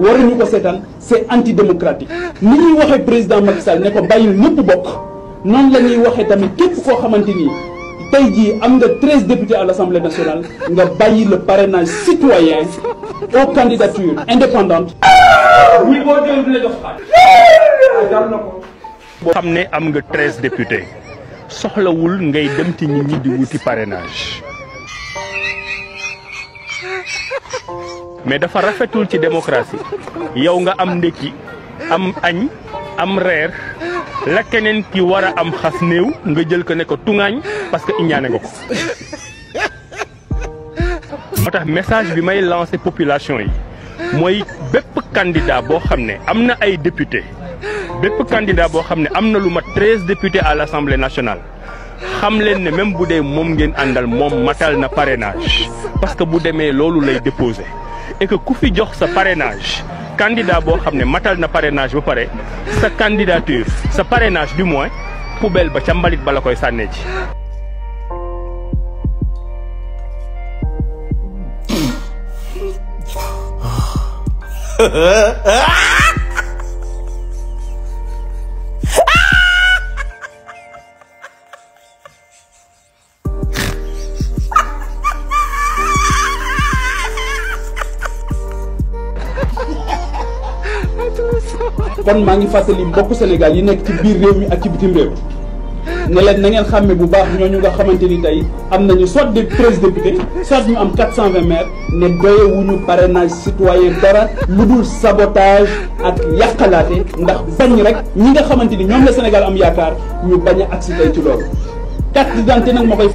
waruñu ko seetaan c'est antidémocratique ni ñuy waxee président Macky Sall ne ko bàyyil ñëpp bokk noonu la ñuy waxee tamit képp koo xamante ni tey jii am nga 13 députés à l'Assemblée nationale nga bàyyi le parrainage citoyen aux candidatures indépendantes. ñi boo jël dina jox boo xam ne am nga 13 députés soxlawul ngay dem ci nit ñi di wuti parrainage mais dafa rafetul ci démocratie yow nga am ndekki am añ am reer la keneen ki war a am xas néew nga jël ko ne ko tuŋaañ parce que iñaane nga ko. moo tax message bi may lancer population yi mooy bépp candidat boo xam ne am na ay député bépp candidat boo xam ne am na lu mat 13 députés à l'Assemblée nationale xam leen ne même bu dee moom ngeen àndal moom matal na parrainage parce que bu demee loolu lay déposer et que ku fi jox sa parrainage candidat boo xam ne matal na parrainage ba pare sa candidature sa parrainage du moins poubelle ba ca mbalit ba la koy sànnee ci. kon maa ngi fàttali mbokku Sénégal yi nekk ci biir réew mi ak ci bitim réew ne leen na ngeen xàmme bu baax ñooñu nga xamante ni tey am nañu soit des 13 députés soit ñu am 420 maires ne doyewuñu parrainage citoyen dara lu dul sabotage ak yàqalaate ndax bañ rek ñi nga xamante ni ñoom la Sénégal am yaakaar ñu bañ a agsi tey ci loolu carte d'identité nag ma koy